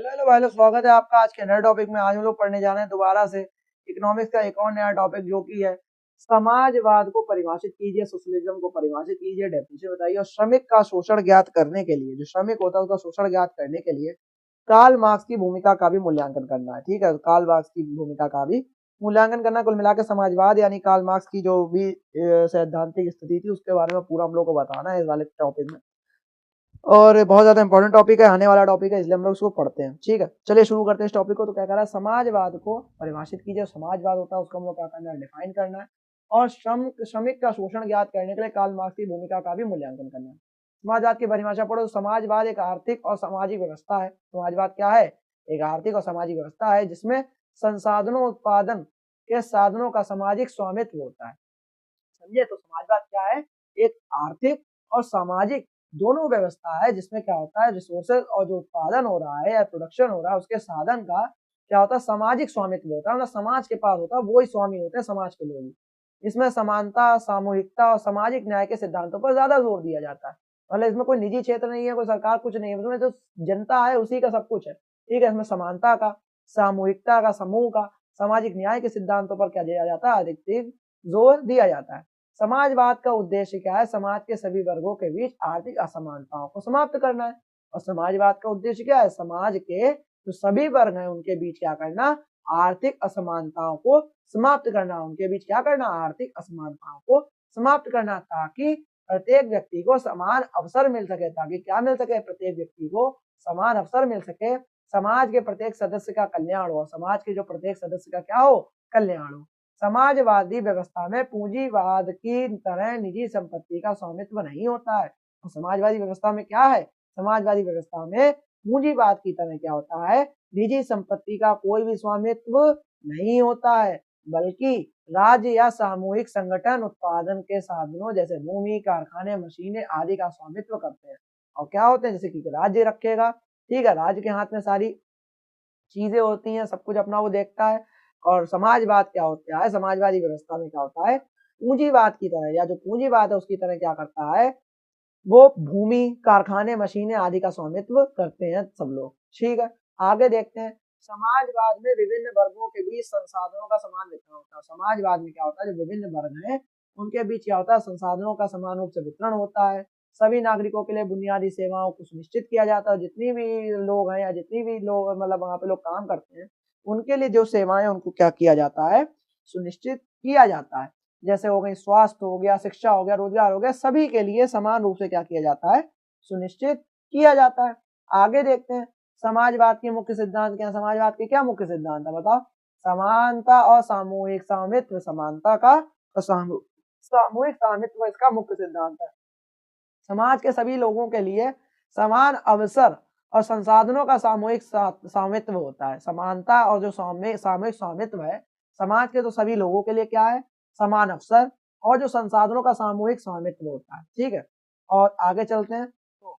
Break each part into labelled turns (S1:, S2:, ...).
S1: Hello hello भाई लोग, स्वागत है आपका आज के नए टॉपिक में। आज हम लोग पढ़ने जा रहे हैं दोबारा से इकोनॉमिक्स का एक और नया टॉपिक, जो कि है समाजवाद को परिभाषित कीजिए, सोशलिज्म को परिभाषित कीजिए, डेफिनेशन बताइए। और श्रमिक का शोषण ज्ञात करने के लिए, जो श्रमिक होता है उसका शोषण ज्ञात करने के लिए कार्ल मार्क्स की भूमिका का भी मूल्यांकन करना है। ठीक है, कार्ल मार्क्स की भूमिका का भी मूल्यांकन करना। कुल मिलाकर समाजवाद यानी कार्ल मार्क्स की जो भी सैद्धांतिक स्थिति थी उसके बारे में पूरा हम लोग को बताना है इस वाले टॉपिक में। और बहुत ज्यादा इंपॉर्टेंट टॉपिक है, आने वाला टॉपिक है, इसलिए हम लोग उसको पढ़ते हैं। ठीक है, चलिए शुरू करते हैं इस टॉपिक को। तो क्या कह रहा है, समाजवाद को परिभाषित कीजिए। समाजवाद होता है उसको हम लोग क्या करना है, डिफाइन करना है। और श्रमिक का शोषण ज्ञात करने के लिए कार्ल मार्क्स की भूमिका का भी मूल्यांकन करना है। समाजवाद की परिभाषा पढ़ो। समाजवाद एक आर्थिक और सामाजिक व्यवस्था है। समाजवाद क्या है, एक आर्थिक और सामाजिक व्यवस्था है जिसमें संसाधनों उत्पादन के साधनों का सामाजिक स्वामित्व होता है। समझे, तो समाजवाद क्या है, एक आर्थिक और सामाजिक दोनों व्यवस्था है जिसमें क्या होता है, रिसोर्सेज और जो उत्पादन हो रहा है या प्रोडक्शन हो रहा है उसके साधन का क्या होता है, सामाजिक स्वामित्व होता है। मतलब समाज के पास होता है, वो ही स्वामी होते हैं, समाज के लोग। इसमें समानता, सामूहिकता और सामाजिक न्याय के सिद्धांतों पर ज्यादा जोर दिया जाता है। मतलब इसमें कोई निजी क्षेत्र नहीं है, कोई सरकार कुछ नहीं है, इसमें जो जनता है उसी का सब कुछ है। ठीक है, इसमें समानता का, सामूहिकता का, समूह का, सामाजिक न्याय के सिद्धांतों पर क्या दिया जाता है, अधिक जोर दिया जाता है। समाजवाद का उद्देश्य क्या है, समाज के सभी वर्गों के बीच आर्थिक असमानताओं को समाप्त करना है। और समाजवाद का उद्देश्य क्या है, समाज के जो सभी वर्ग हैं उनके बीच क्या करना, आर्थिक असमानताओं को समाप्त करना। उनके बीच क्या करना, आर्थिक असमानताओं को समाप्त करना, ताकि प्रत्येक व्यक्ति को समान अवसर मिल सके। ताकि क्या मिल सके, प्रत्येक व्यक्ति को समान अवसर मिल सके, समाज के प्रत्येक सदस्य का कल्याण हो। समाज के जो प्रत्येक सदस्य का क्या हो, कल्याण हो। समाजवादी व्यवस्था में पूंजीवाद की तरह निजी संपत्ति का स्वामित्व नहीं होता है। तो समाजवादी व्यवस्था में क्या है, समाजवादी व्यवस्था में पूंजीवाद की तरह क्या होता है, निजी संपत्ति का कोई भी स्वामित्व नहीं होता है, बल्कि राज्य या सामूहिक संगठन उत्पादन के साधनों जैसे भूमि, कारखाने, मशीनें आदि का स्वामित्व करते हैं। और क्या होते हैं, जैसे कि राज्य रखेगा। ठीक है, राज्य के हाथ में सारी चीजें होती हैं, सब कुछ अपना वो देखता है। और समाजवाद क्या होता है, समाजवादी व्यवस्था में क्या होता है, पूंजीवाद की तरह, या जो पूंजीवाद है उसकी तरह क्या करता है, वो भूमि, कारखाने, मशीनें आदि का स्वामित्व करते हैं सब लोग। ठीक है, आगे देखते हैं। समाजवाद में विभिन्न वर्गों के बीच संसाधनों का समान वितरण होता है। समाजवाद में क्या होता है, जो विभिन्न वर्ग हैं उनके बीच क्या होता है, संसाधनों का समान रूप से वितरण होता है। सभी नागरिकों के लिए बुनियादी सेवाओं को सुनिश्चित किया जाता है। जितनी भी लोग हैं या जितनी भी लोग मतलब वहां पे लोग काम करते हैं, उनके लिए जो सेवाएं उनको क्या किया जाता है, सुनिश्चित किया जाता है। जैसे हो गई स्वास्थ्य हो गया, शिक्षा हो गया, रोजगार हो गया, सभी के लिए समान रूप से क्या किया जाता है, सुनिश्चित किया जाता है। आगे देखते हैं, समाजवाद के मुख्य सिद्धांत क्या, समाजवाद के क्या मुख्य सिद्धांत है बताओ। समानता और सामूहिक स्वामित्व, समानता का और सामूहिक स्वामित्व इसका मुख्य सिद्धांत है। समाज के सभी लोगों के लिए समान अवसर और संसाधनों का सामूहिक स्वामित्व होता है। समानता और जो सामूहिक स्वामित्व है, समाज के तो सभी लोगों के लिए क्या है, समान अवसर और जो संसाधनों का सामूहिक स्वामित्व होता है। ठीक है, और आगे चलते हैं। तो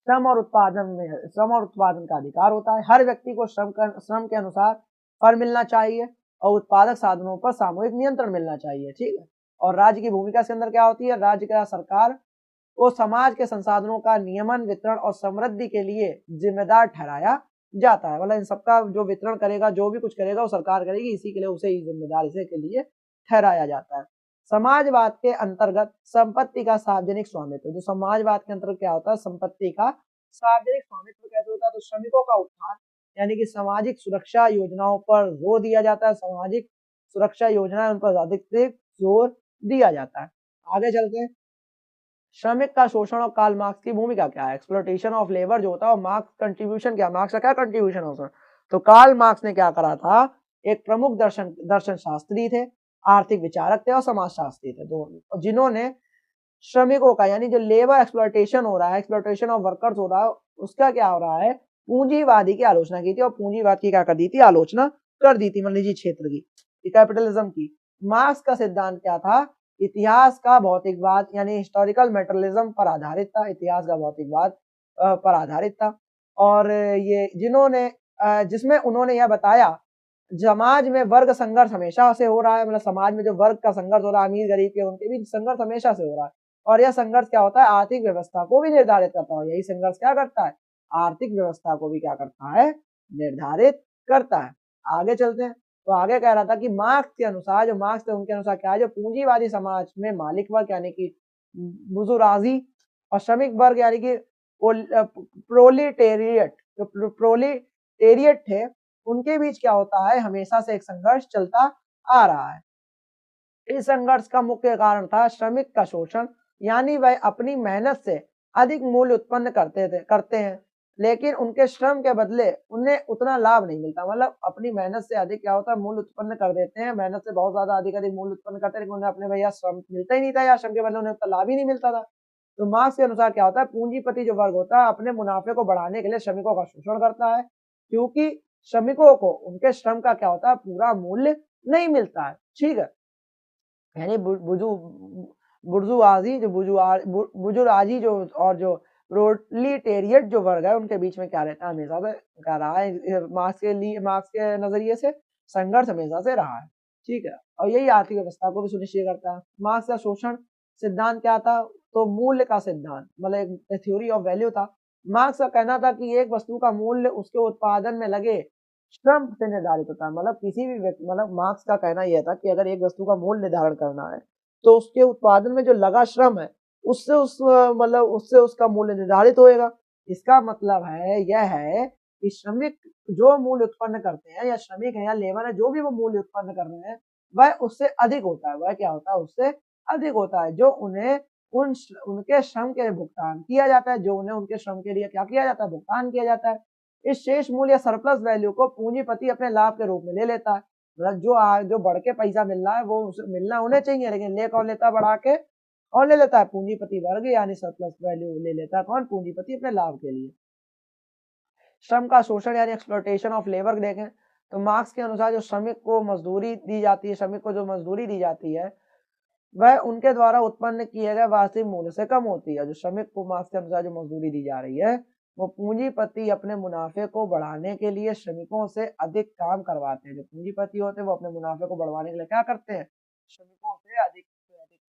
S1: श्रम और उत्पादन का अधिकार होता है। हर व्यक्ति को श्रम के अनुसार फल मिलना चाहिए और उत्पादक साधनों पर सामूहिक नियंत्रण मिलना चाहिए। ठीक है, और राज्य की भूमिका इसके अंदर क्या होती है, राज्य का सरकार को समाज के संसाधनों का नियमन, वितरण और समृद्धि के लिए जिम्मेदार ठहराया जाता है। मतलब इन सबका जो वितरण करेगा, जो भी कुछ करेगा वो सरकार करेगी, इसी के लिए उसे ही जिम्मेदार इसे के लिए ठहराया जाता है। समाजवाद के अंतर्गत संपत्ति का सार्वजनिक स्वामित्व, जो समाजवाद के अंतर्गत क्या होता है, संपत्ति का सार्वजनिक स्वामित्व कैसे होता है, तो श्रमिकों का उत्थान यानी कि सामाजिक सुरक्षा योजनाओं पर जोर दिया जाता है। सामाजिक सुरक्षा योजनाएं, उन पर अधिक जोर दिया जाता है। आगे चलते हैं, श्रमिक का शोषण और कार्ल मार्क्स की भूमिका क्या है। एक्सप्लोटेशन ऑफ लेबर जो होता है, मार्क्स कंट्रीब्यूशन क्या, मार्क्स का क्या कंट्रीब्यूशन होता है, तो कार्ल मार्क्स ने क्या करा था, एक प्रमुख दर्शन शास्त्री थे, आर्थिक विचारक थे और समाजशास्त्री थे दोनों, जिन्होंने श्रमिकों का यानी जो लेबर एक्सप्लोटेशन हो रहा है, एक्सप्लोटेशन ऑफ वर्कर्स हो रहा है, उसका क्या हो रहा है, पूंजीवादी की आलोचना की थी। और पूंजीवाद की क्या कर दी थी, आलोचना कर दी थी, मतलब निजी क्षेत्र की, कैपिटलिज्म की। मार्क्स का सिद्धांत क्या था, इतिहास का भौतिकवाद यानी हिस्टोरिकल मेटेरियलिज्म पर आधारित था। इतिहास का भौतिकवाद पर आधारित था। और ये जिसमें उन्होंने यह बताया, समाज में वर्ग संघर्ष हमेशा से हो रहा है। मतलब समाज में जो वर्ग का संघर्ष हो रहा है, अमीर गरीब के उनके बीच संघर्ष हमेशा से हो रहा है। और यह संघर्ष क्या होता है, आर्थिक व्यवस्था को भी निर्धारित करता है। यही संघर्ष क्या करता है, आर्थिक व्यवस्था को भी क्या करता है, निर्धारित करता है। आगे चलते हैं। तो आगे कह रहा था कि मार्क्स के अनुसार, जो मार्क्स थे उनके अनुसार क्या है, जो पूंजीवादी समाज में मालिक वर्ग यानी कि बुजुर्गाजी और श्रमिक वर्ग यानी कि प्रोलिटेरिएट, जो प्रोलिटेरिएट थे उनके बीच क्या होता है, हमेशा से एक संघर्ष चलता आ रहा है। इस संघर्ष का मुख्य कारण था श्रमिक का शोषण, यानी वह अपनी मेहनत से अधिक मूल्य उत्पन्न करते हैं, लेकिन उनके श्रम के बदले उन्हें उतना लाभ नहीं मिलता। मतलब अपनी मेहनत से अधिक क्या होता है, मूल्य उत्पन्न कर देते हैं, मेहनत से बहुत ज्यादा अधिक मूल्य उत्पन्न करते हैं, लेकिन उन्हें अपने भैया श्रम मिलता ही नहीं था, या श्रम के बदले उन्हें उतना लाभ ही नहीं मिलता था। तो मार्क्स के अनुसार क्या होता है, पूंजीपति जो वर्ग होता है अपने मुनाफे को बढ़ाने के लिए श्रमिकों का शोषण करता है, क्योंकि श्रमिकों को उनके श्रम का क्या होता है, पूरा मूल्य नहीं मिलता है। ठीक है, यानी बुर्जुआजी जो बुजुर्गाजी जो और जो प्रोलिटेरिएट जो वर्ग है उनके बीच में क्या रहता है, हमेशा से क्या रहा है, मार्क्स के नजरिए से संघर्ष हमेशा से रहा है। ठीक है, और यही आर्थिक व्यवस्था को भी सुनिश्चित करता है। मार्क्स का शोषण सिद्धांत क्या था, तो मूल्य का सिद्धांत, मतलब एक थ्योरी ऑफ वैल्यू था। मार्क्स का कहना था कि एक वस्तु का मूल्य उसके उत्पादन में लगे श्रम से निर्धारित होता है। मतलब किसी भी व्यक्ति, मतलब मार्क्स का कहना यह था कि अगर एक वस्तु का मूल्य निर्धारण करना है तो उसके उत्पादन में जो लगा श्रम है उससे उससे उसका मूल्य निर्धारित होएगा। इसका मतलब है यह है कि श्रमिक जो मूल्य उत्पन्न करते हैं, या श्रमिक है या लेबर है, जो भी वो मूल्य उत्पन्न कर रहे हैं वह उससे अधिक होता है। वह क्या होता है, उससे अधिक होता है, जो उन्हें उनके श्रम के भुगतान किया जाता है, जो उन्हें उनके श्रम के लिए क्या किया जाता है, भुगतान किया जाता है। इस शेष मूल्य या सरप्लस वैल्यू को पूंजीपति अपने लाभ के रूप में ले लेता है। मतलब जो बढ़ के पैसा मिल रहा है वो मिलना उन्हें चाहिए, लेकिन ले कौन लेता है, बढ़ा के कौन ले लेता है, पूंजीपति वर्ग, यानी सरप्लस वैल्यू ले लेता है कौन, पूंजीपति, अपने लाभ के लिए। श्रम का शोषण यानी एक्सप्लॉयटेशन ऑफ लेबर देखें तो मार्क्स के अनुसार जो श्रमिक को मजदूरी दी जाती है, श्रमिक को जो मजदूरी दी जाती है वह उनके द्वारा उत्पन्न किए गए वास्तविक मूल्य से कम होती है। जो श्रमिक को मार्क्स के अनुसार जो मजदूरी दी जा रही है वो पूंजीपति अपने मुनाफे को बढ़ाने के लिए श्रमिकों से अधिक काम करवाते हैं। जो पूंजीपति होते हैं वो अपने मुनाफे को बढ़वाने के लिए क्या करते हैं, श्रमिकों से अधिक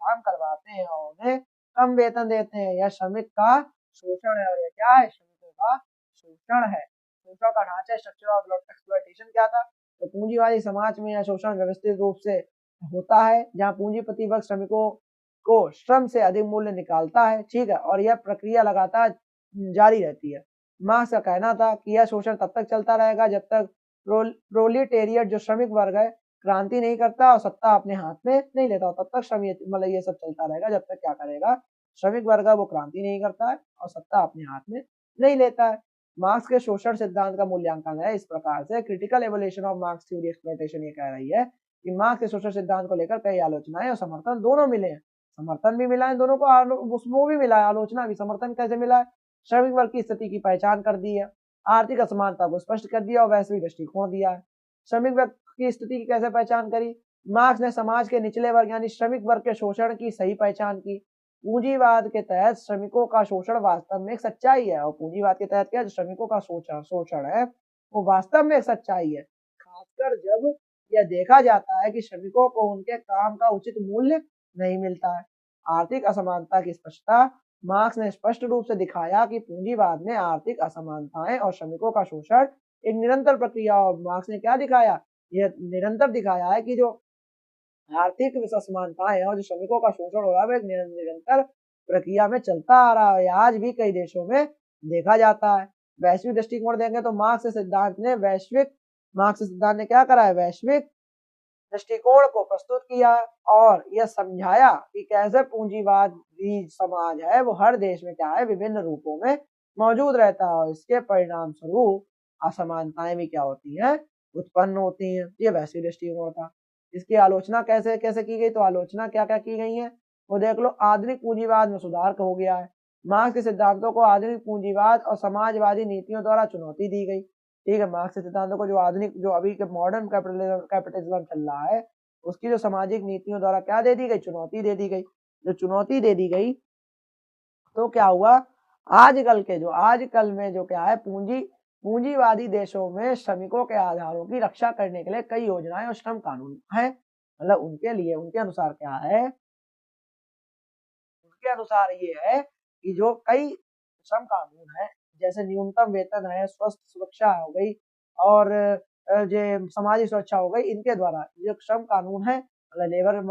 S1: काम करवाते हैं और उन्हें कम वेतन देते हैं। यह श्रमिक का शोषण है, और यह क्या है, श्रमिकों का शोषण है। शोषण का ढांचा, स्ट्रक्चर ऑफ एक्सप्लॉयटेशन क्या था, तो पूंजीवादी समाज में यह शोषण व्यवस्थित रूप से होता है, जहां पूंजीपति वर्ग श्रमिकों को श्रम से अधिक मूल्य निकालता है। ठीक है, और यह प्रक्रिया लगातार जारी रहती है। मार्क्स का कहना था कि यह शोषण तब तक चलता रहेगा जब तक प्रोलिटेरिएट जो श्रमिक वर्ग है क्रांति नहीं करता और सत्ता अपने हाथ में नहीं लेता, तब तक श्रम मतलब ये सब चलता रहेगा जब तक क्या करेगा, श्रमिक वर्ग वो क्रांति नहीं करता है और सत्ता अपने हाथ में नहीं लेता है। मार्क्स के शोषण सिद्धांत का मूल्यांकन है इस प्रकार से। Critical evolution of marks theory exploitation ये कह रही है कि मार्क्स के शोषण सिद्धांत को लेकर कई आलोचनाएं और समर्थन दोनों मिले हैं। समर्थन भी मिला है दोनों को, उसमें भी मिला है आलोचना भी। समर्थन कैसे मिला है, श्रमिक वर्ग की स्थिति की पहचान कर दी है, आर्थिक असमानता को स्पष्ट कर दिया और वैश्विक दृष्टिकोण दिया है। श्रमिक वर्ग की स्थिति की कैसे पहचान करी, मार्क्स ने समाज के निचले वर्ग यानी श्रमिक वर्ग के शोषण की सही पहचान की। पूंजीवाद के तहत श्रमिकों का शोषण वास्तव में एक सच्चाई है, और पूंजीवाद के तहत क्या, श्रमिकों का शोषण है वो वास्तव में एक सच्चाई है, खासकर जब यह देखा जाता है कि श्रमिकों को उनके काम का उचित मूल्य नहीं मिलता है। आर्थिक असमानता की स्पष्टता, मार्क्स ने स्पष्ट रूप से दिखाया कि पूंजीवाद में आर्थिक असमानताएं और श्रमिकों का शोषण एक निरंतर प्रक्रिया, और मार्क्स ने क्या दिखाया, यह निरंतर दिखाया है कि जो आर्थिक असमानताएं और जो श्रमिकों का शोषण हो रहा है वो एक निरंतर प्रक्रिया में चलता आ रहा है, आज भी कई देशों में देखा जाता है। वैश्विक दृष्टिकोण देंगे तो मार्क्स सिद्धांत ने क्या करा है, वैश्विक दृष्टिकोण को प्रस्तुत किया और यह समझाया कि कैसे पूंजीवादी समाज है वो हर देश में क्या है, विभिन्न रूपों में मौजूद रहता है, और इसके परिणाम स्वरूप असमानताएं भी क्या होती हैं, उत्पन्न होती हैं। ये वैश्विक दृष्टिकोण था। इसकी आलोचना कैसे कैसे की गई, तो आलोचना क्या क्या की गई है वो देख लो। आधुनिक पूंजीवाद में सुधार हो गया है, मार्क्स के सिद्धांतों को आधुनिक पूंजीवाद और समाजवादी नीतियों द्वारा चुनौती दी गई। ठीक है, मार्क्स के सिद्धांतों को जो आधुनिक, जो अभी के मॉडर्न कैपिटलिज्म चल रहा है उसकी जो सामाजिक नीतियों द्वारा क्या दे दी गई, चुनौती दे दी गई। जो चुनौती दे दी गई तो क्या हुआ, आजकल में जो क्या है, पूंजीवादी देशों में श्रमिकों के आधारों की रक्षा करने के लिए कई योजनाएं और श्रम कानून हैं। मतलब उनके लिए, उनके अनुसार क्या है, उनके अनुसार ये है कि जो कई श्रम कानून है जैसे न्यूनतम वेतन है, स्वास्थ्य सुरक्षा हो गई और जो समाजी सुरक्षा हो गई, इनके द्वारा जो श्रम कानून है, लेबर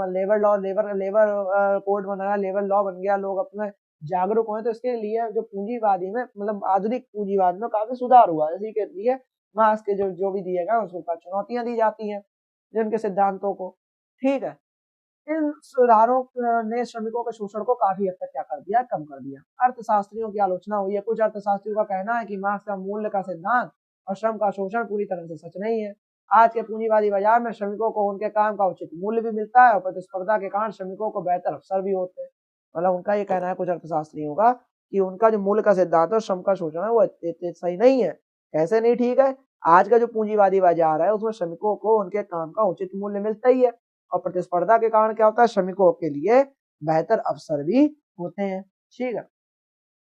S1: कोड बनाया, लेबर लॉ बन गया, लोग अपने जागरूक हुए, तो इसके लिए जो पूंजीवादी में मतलब आधुनिक पूंजीवाद में काफी सुधार हुआ। इसी के लिए मार्क्स के जो भी दिए गए उसके ऊपर चुनौतियां दी जाती हैं जिनके सिद्धांतों को। ठीक है, इन सुधारों ने श्रमिकों के शोषण को काफी हद तक क्या कर दिया, कम कर दिया। अर्थशास्त्रियों की आलोचना हुई है। कुछ अर्थशास्त्रियों का कहना है कि मार्क्स का मूल्य का सिद्धांत और श्रम का शोषण पूरी तरह से सच नहीं है। आज के पूंजीवादी बाजार में श्रमिकों को उनके काम का उचित मूल्य भी मिलता है और प्रतिस्पर्धा के कारण श्रमिकों को बेहतर अवसर भी होते हैं। मतलब उनका ये कहना है कुछ अर्थशास्त्रियों का कि उनका जो मूल्य का सिद्धांत और श्रम का शोषण है वो इतने सही नहीं है। कैसे नहीं ठीक है? आज का जो पूंजीवादी बाजार है उसमें श्रमिकों को उनके काम का उचित मूल्य मिलता ही है और प्रतिस्पर्धा के कारण क्या होता है, श्रमिकों के लिए बेहतर अवसर भी होते हैं। ठीक है,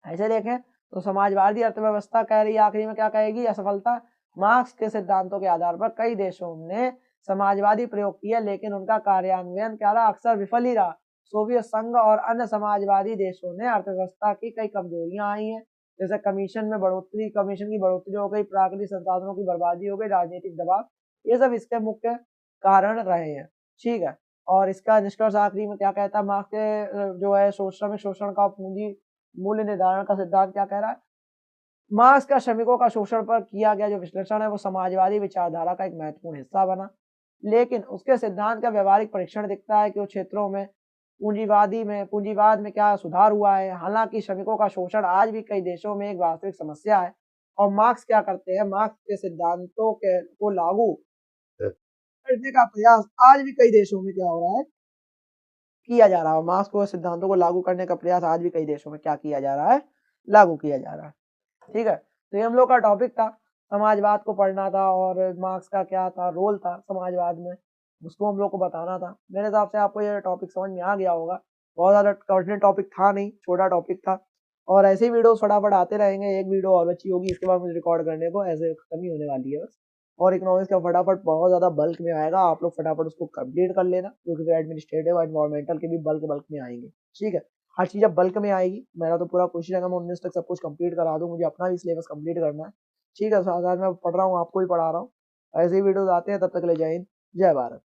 S1: ऐसे देखें तो समाजवादी अर्थव्यवस्था कह रही है आखिरी में क्या कहेगी, असफलता। मार्क्स के सिद्धांतों के आधार पर कई देशों ने समाजवादी प्रयोग किया लेकिन उनका कार्यान्वयन क्या रहा, अक्सर विफल ही रहा। सोवियत संघ और अन्य समाजवादी देशों ने अर्थव्यवस्था की कई कमजोरियां आई हैं, जैसे कमीशन की बढ़ोतरी हो गई, प्राकृतिक संसाधनों की बर्बादी हो गई, राजनीतिक दबाव, ये सब इसके मुख्य कारण रहे हैं। ठीक है, और इसका निष्कर्ष आखिरी में क्या कहता है, मार्क्स के जो है श्रमिक शोषण का पूंजी मूल्य निर्धारण का सिद्धांत क्या कह रहा है। मार्क्स का श्रमिकों का शोषण पर किया गया जो विश्लेषण है वो समाजवादी विचारधारा का एक महत्वपूर्ण हिस्सा बना, लेकिन उसके सिद्धांत का व्यवहारिक परीक्षण दिखता है कि उन क्षेत्रों में पूंजीवाद में क्या सुधार हुआ है। हालांकि श्रमिकों का शोषण आज भी कई देशों में एक वास्तविक समस्या है और मार्क्स क्या करते हैं, मार्क्स के सिद्धांतों के को लागू करने का प्रयास आज भी कई देशों में क्या हो रहा है, किया जा रहा है। मार्क्स को सिद्धांतों को लागू करने का प्रयास आज भी कई देशों में क्या किया जा रहा है, लागू किया जा रहा है। ठीक है, तो ये हम लोग का टॉपिक था, समाजवाद को पढ़ना था और मार्क्स का क्या था रोल था समाजवाद में, उसको हम लोग को बताना था। मेरे हिसाब से आपको ये टॉपिक समझ में आ गया होगा। बहुत ज़्यादा कठिन टॉपिक था नहीं, छोटा टॉपिक था और ऐसे ही वीडियोस फटाफट आते रहेंगे। एक वीडियो और बची होगी इसके बाद मुझे रिकॉर्ड करने को, ऐसे खत्म ही होने वाली है बस। और इकोनॉमिक्स का फटाफट बहुत ज़्यादा बल्क में आएगा, आप लोग फटाफट उसको कंप्लीट कर लेना क्योंकि फिर एडमिनिस्ट्रेटिव और एनवायरमेंटल के भी बल्क में आएंगे। ठीक है, हर चीज़ अब बल्क में आएगी। मेरा तो पूरा कोशिश है मैं 19 तक सब कुछ कंप्लीट करा दूं, मुझे अपना भी सिलेबस कंप्लीट करना है। ठीक है, साथ साथ मैं पढ़ रहा हूँ, आपको भी पढ़ा रहा हूँ। ऐसे ही वीडियोस आते हैं, तब तक ले जय हिंद, जय भारत।